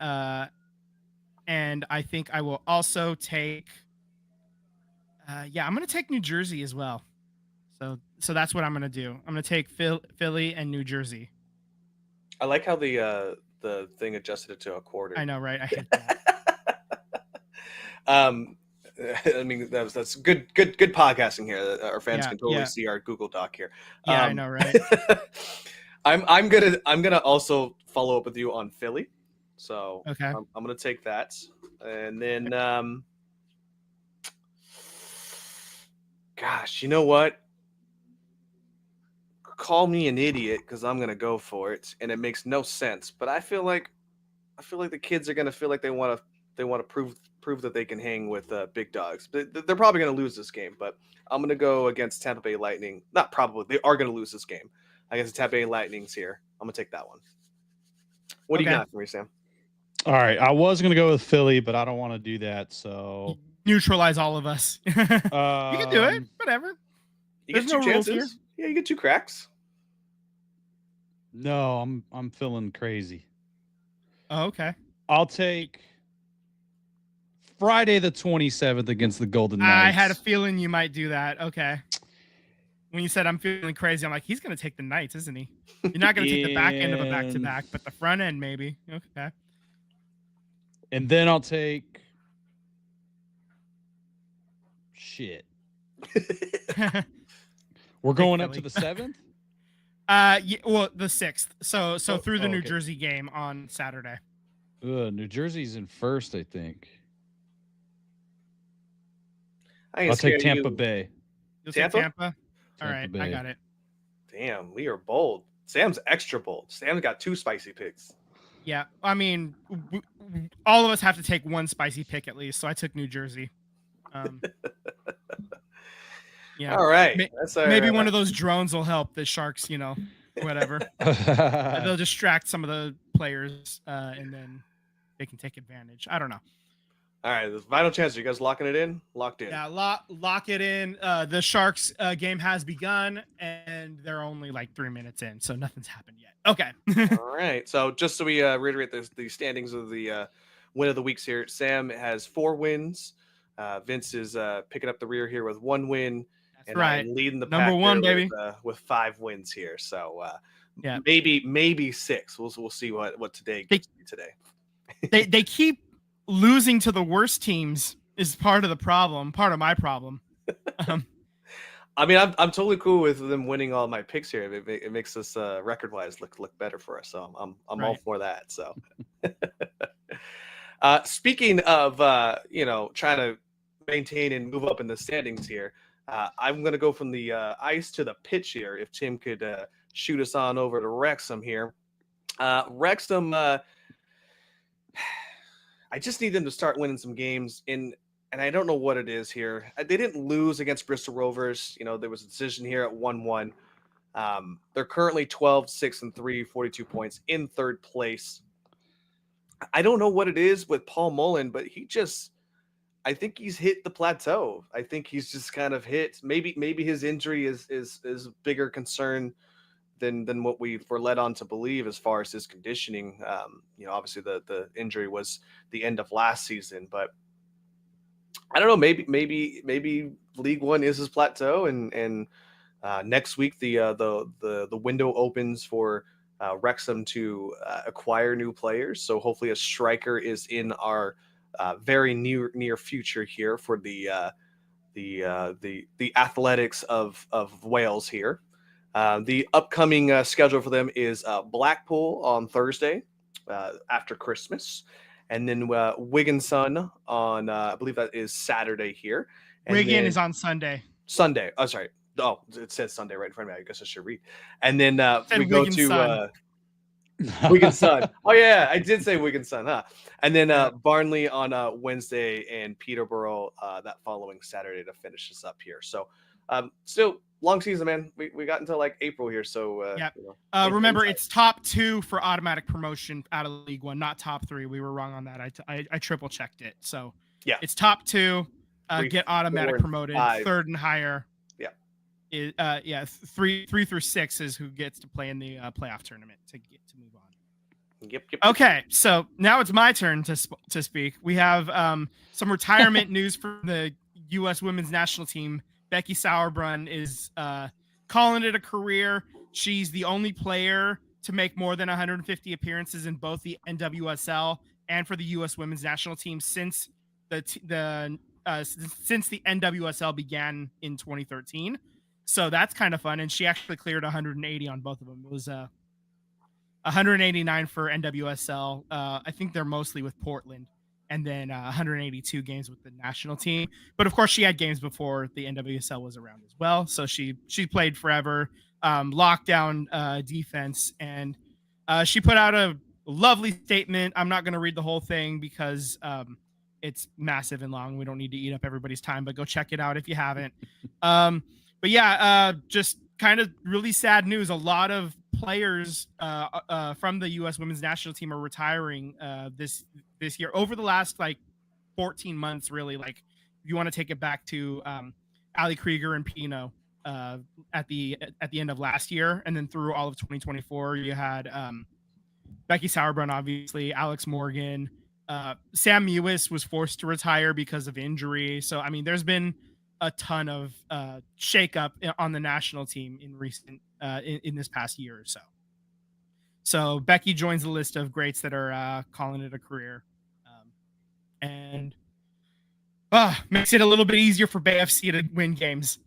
and I think I will also take. I'm going to take New Jersey as well. So that's what I'm going to do. I'm going to take Philly and New Jersey. I like how the thing adjusted it to a quarter. I know, right? I hate that. I mean, that's good podcasting here. Our fans can totally see our Google Doc here. Yeah, I know, right? I'm gonna also follow up with you on Philly. So okay, I'm gonna take that, and then gosh, you know what? Call me an idiot because I'm gonna go for it, and it makes no sense. But I feel like the kids are gonna feel like they want to prove that they can hang with big dogs. But they're probably going to lose this game, but I'm going to go against Tampa Bay Lightning. Not probably. They are going to lose this game. I guess the Tampa Bay Lightning's here. I'm going to take that one. What do you got for me, Sam? All right. I was going to go with Philly, but I don't want to do that. So neutralize all of us. You can do it. Whatever. There's no rules here. Yeah, you get 2 cracks. No, I'm feeling crazy. Oh, okay. I'll take Friday the 27th against the Golden Knights. I had a feeling you might do that. Okay. When you said I'm feeling crazy, I'm like, he's going to take the Knights, isn't he? You're not going to take the back end of a back-to-back, but the front end maybe. Okay. And then I'll take shit. We're going up to the 7th? The 6th. So through the New Jersey game on Saturday. New Jersey's in first, I think. I'll take Tampa Bay. You'll take Tampa? All right, Bay. I got it. Damn, we are bold. Sam's extra bold. Sam's got 2 spicy picks. Yeah, I mean, all of us have to take 1 spicy pick at least, so I took New Jersey. Yeah. All right. Maybe one of those drones will help the Sharks, whatever. They'll distract some of the players, and then they can take advantage. I don't know. All right, the final chance. Are you guys locking it in? Locked in. Yeah, lock it in. The Sharks game has begun, and they're only like 3 minutes in, so nothing's happened yet. Okay. All right. So just so we reiterate the standings of the win of the weeks here, Sam has 4 wins. Vince is picking up the rear here with 1 win. That's right. I'm leading the number pack 1, baby, with 5 wins here. So yeah, maybe 6. We'll see what today gives me today. They keep losing to the worst teams is part of the problem. Part of my problem. I mean, I'm totally cool with them winning all my picks here. It makes us record wise look better for us. So I'm all for that. So Speaking of, trying to maintain and move up in the standings here, I'm going to go from the ice to the pitch here. If Tim could shoot us on over to Wrexham here. Wrexham, I just need them to start winning some games and I don't know what it is here. They didn't lose against Bristol Rovers. There was a decision here at 1-1. They're currently 12-6-3, 42 points in third place. I don't know what it is with Paul Mullen, but I think he's hit the plateau. I think he's just kind of hit. Maybe his injury is a bigger concern than what we were led on to believe as far as his conditioning. Obviously the injury was the end of last season, but I don't know. Maybe League One is his plateau, and next week the window opens for Wrexham to acquire new players. So hopefully a striker is in our very near future here for the athletics of Wales here. The upcoming schedule for them is Blackpool on Thursday after Christmas, and then Wigan Sun on I believe that is Saturday here. And Wigan is on Sunday. Sunday. Oh, sorry. Oh, it says Sunday right in front of me. I guess I should read. And then we go Wigan to Sun. Wigan Sun. Oh yeah, I did say Wigan Sun, huh? And then Barnley on Wednesday and Peterborough that following Saturday to finish us up here. So still long season, man. We got until like April here. So remember, it's top 2 for automatic promotion out of League One, not top 3. We were wrong on that. I triple checked it. So yeah, it's top 2. Get automatic 4, and promoted. 5. 3rd and higher. Yeah. 3 through 6 is who gets to play in the playoff tournament to get to move on. Yep. Okay, so now it's my turn to speak. We have some retirement news for the U.S. Women's National Team. Becky Sauerbrunn is calling it a career. She's the only player to make more than 150 appearances in both the NWSL and for the U.S. Women's National Team since the NWSL began in 2013. So that's kind of fun. And she actually cleared 180 on both of them. It was 189 for NWSL. I think they're mostly with Portland, and then 182 games with the national team. But of course, she had games before the NWSL was around as well. So she played forever, lockdown defense, and she put out a lovely statement. I'm not going to read the whole thing because it's massive and long. We don't need to eat up everybody's time, but go check it out if you haven't. But yeah, just kind of really sad news. A lot of players from the U.S. Women's National Team are retiring this year over the last 14 months. Really, if you want to take it back to Ali Krieger and Pino at the end of last year, and then through all of 2024, you had Becky Sauerbrunn, obviously, Alex Morgan, Sam Mewis was forced to retire because of injury. So I mean, there's been a ton of shakeup on the national team in recent in this past year or so. So Becky joins the list of greats that are calling it a career, and makes it a little bit easier for Bay FC to win games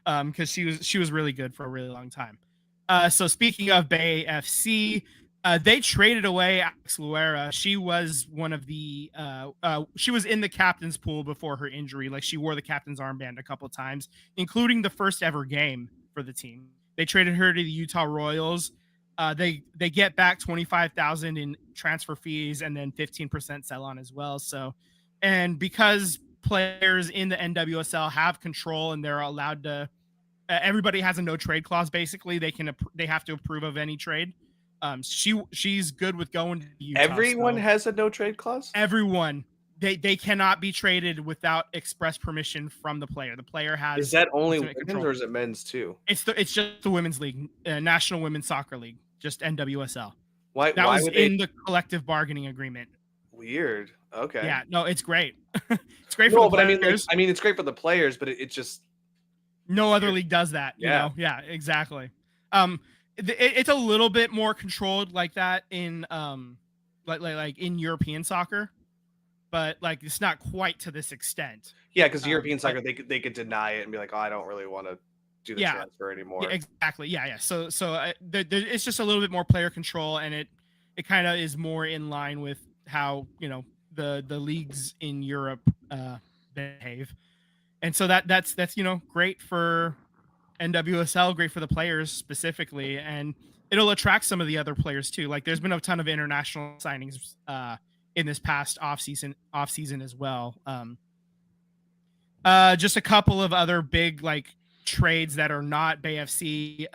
because she was really good for a really long time. So speaking of Bay FC, they traded away Alex Luera. She was one of the she was in the captain's pool before her injury. She wore the captain's armband a couple of times, including the first ever game for the team. They traded her to the Utah Royals. They get back $25,000 in transfer fees and then 15% sell on as well. So, and because players in the NWSL have control and they're allowed to, everybody has a no trade clause. Basically, they have to approve of any trade. She's good with going to Utah. Everyone has a no trade clause? Everyone. They cannot be traded without express permission from the player. The player has. Is that only women's or is it men's too? It's just the women's league, National Women's Soccer League, just NWSL. Why was in the collective bargaining agreement. Weird. Okay. Yeah, no, it's great. It's great for the players. I mean, it's great for the players, but it just no other league does that. You know? Yeah, exactly. It's a little bit more controlled like that in like in European soccer, but it's not quite to this extent. Yeah, because European soccer they could deny it and be like, oh, I don't really want to do the transfer anymore. Yeah, exactly. Yeah. So it's just a little bit more player control, and it kind of is more in line with how the leagues in Europe behave, and so that's great for NWSL, great for the players specifically, and it'll attract some of the other players too. Like there's been a ton of international signings in this past off season as well. Just a couple of other big like trades that are not BFC.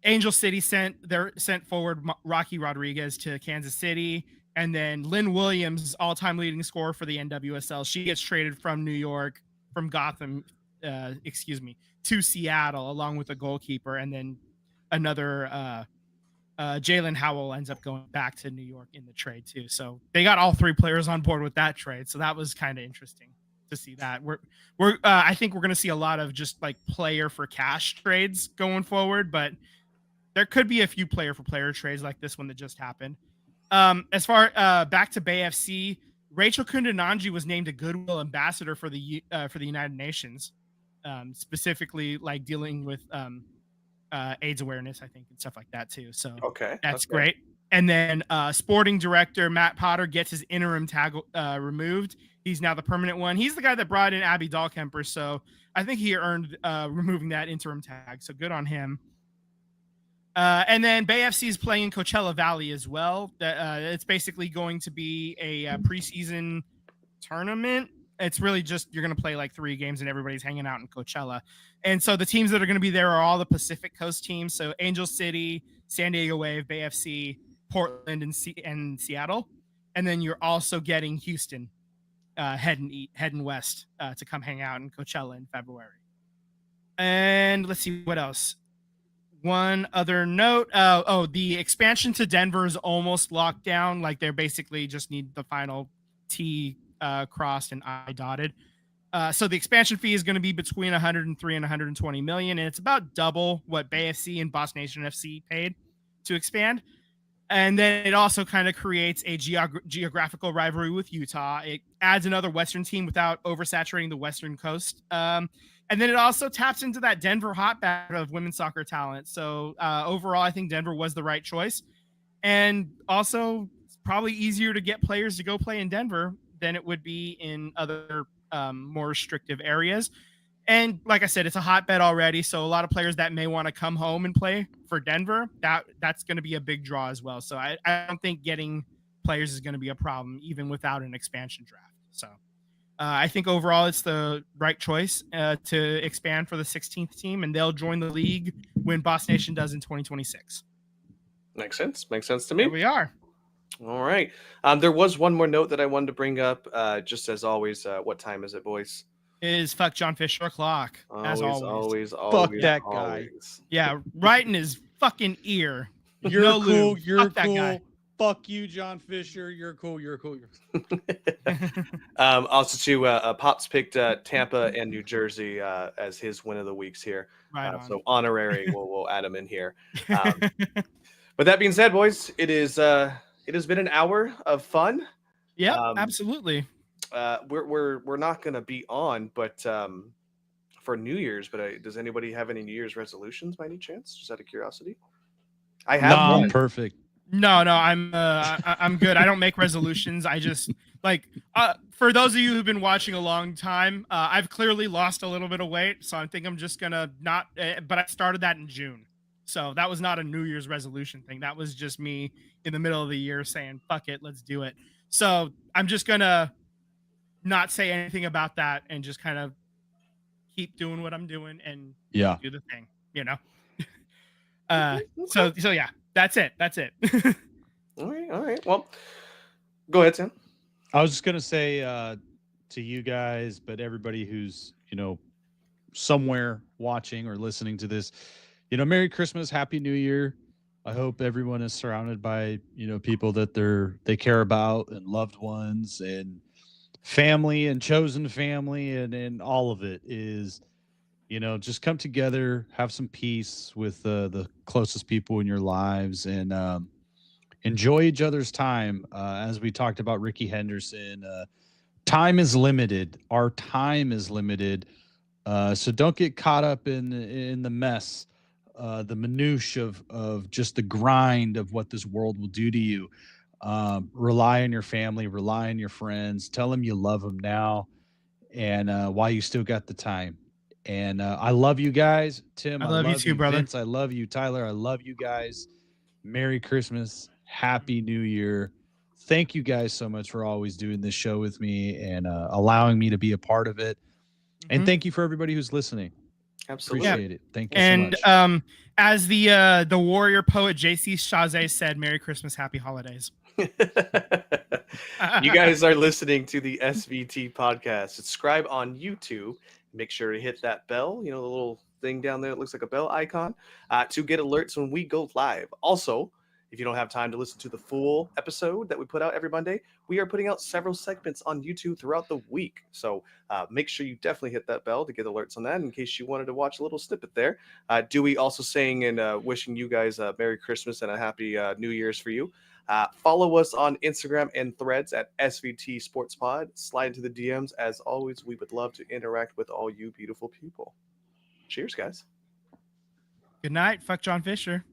Angel City sent forward Rocky Rodriguez to Kansas City, and then Lynn Williams, all-time leading scorer for the NWSL, she gets traded from New York, from Gotham, to Seattle, along with a goalkeeper, and then another Jalen Howell ends up going back to New York in the trade too. So they got all three players on board with that trade. So that was kind of interesting to see that. I think we're going to see a lot of just like player for cash trades going forward, but there could be a few player for player trades like this one that just happened. As far back to BFC, Rachel Kundananji was named a Goodwill Ambassador for the United Nations, specifically like dealing with AIDS awareness, I think, and stuff like that too. So that's great. And then sporting director Matt Potter gets his interim tag removed. He's now the permanent one. He's the guy that brought in Abby Dahlkemper, so I think he earned removing that interim tag. So good on him. And then BFC is playing in Coachella Valley as well. It's basically going to be a preseason tournament. It's really just you're going to play like 3 games and everybody's hanging out in Coachella. And so the teams that are going to be there are all the Pacific Coast teams. So Angel City, San Diego Wave, BFC, Portland, and Seattle. And then you're also getting Houston heading west to come hang out in Coachella in February. And let's see what else. One other note. The expansion to Denver is almost locked down. Like they basically just need the final T crossed and I dotted. So the expansion fee is going to be between 103 and 120 million, and it's about double what BFC and Boss Nation FC paid to expand. And then it also kind of creates a geographical rivalry with Utah. It adds another Western team without oversaturating the Western coast. And then it also taps into that Denver hotbed of women's soccer talent. So overall, I think Denver was the right choice. And also, it's probably easier to get players to go play in Denver than it would be in other more restrictive areas. And like I said, it's a hotbed already. So a lot of players that may want to come home and play for Denver, that's going to be a big draw as well. So I don't think getting players is going to be a problem, even without an expansion draft. So I think overall it's the right choice to expand for the 16th team, and they'll join the league when Boss Nation does in 2026. Makes sense. Makes sense to me. Here we are. All right. There was one more note that I wanted to bring up. Just as always, what time is it, boys? Is fuck John Fisher o'clock. Always. Fuck that guy. Yeah, right in his fucking ear. You're No cool. lube. You're Fuck that cool. guy. Fuck you, John Fisher. You're cool. Also, too, Pops picked Tampa and New Jersey as his win of the weeks here. Right on. So honorary, we'll add him in here. But that being said, boys, it has been an hour of fun. Yeah, absolutely. We're not gonna be on, but for New Year's. But does anybody have any New Year's resolutions by any chance? Just out of curiosity. I have one. I'm perfect. No, I'm good. I don't make resolutions. I just for those of you who've been watching a long time, I've clearly lost a little bit of weight, so I think I'm just gonna not. But I started that in June, so that was not a New Year's resolution thing. That was just me in the middle of the year saying, "Fuck it, let's do it." So I'm just gonna not say anything about that and just kind of keep doing what I'm doing and do the thing, So yeah, that's it. All right. Well, go ahead, Sam. I was just gonna say to you guys, but everybody who's somewhere watching or listening to this, Merry Christmas, Happy New Year. I hope everyone is surrounded by people that they care about and loved ones and family and chosen family, and all of it is just come together, have some peace with the closest people in your lives, and enjoy each other's time. As we talked about Rickey Henderson, time is limited. Our time is limited, so don't get caught up in the mess the minutiae of just the grind of what this world will do to you. Rely on your family, rely on your friends, tell them you love them now, and while you still got the time. And I love you guys. Tim, I I love you love too, you. brother. Vince, I love you. Tyler, I love you guys. Merry Christmas. Happy New Year. Thank you guys so much for always doing this show with me and allowing me to be a part of it. And Mhm. thank you for everybody who's listening. Absolutely. Appreciate it. Thank you so And much. as the warrior poet JC Chazé said, Merry Christmas, Happy Holidays. You guys are listening to the SVT podcast. Subscribe on YouTube. Make sure to hit that bell, the little thing down there that looks like a bell icon, to get alerts when we go live. Also, if you don't have time to listen to the full episode that we put out every Monday, we are putting out several segments on YouTube throughout the week. So make sure you definitely hit that bell to get alerts on that in case you wanted to watch a little snippet there. Dewey also saying and wishing you guys a Merry Christmas and a Happy New Year's for you. Follow us on Instagram and Threads at SVT Sports Pod. Slide into the DMs. As always, we would love to interact with all you beautiful people. Cheers, guys. Good night. Fuck John Fisher.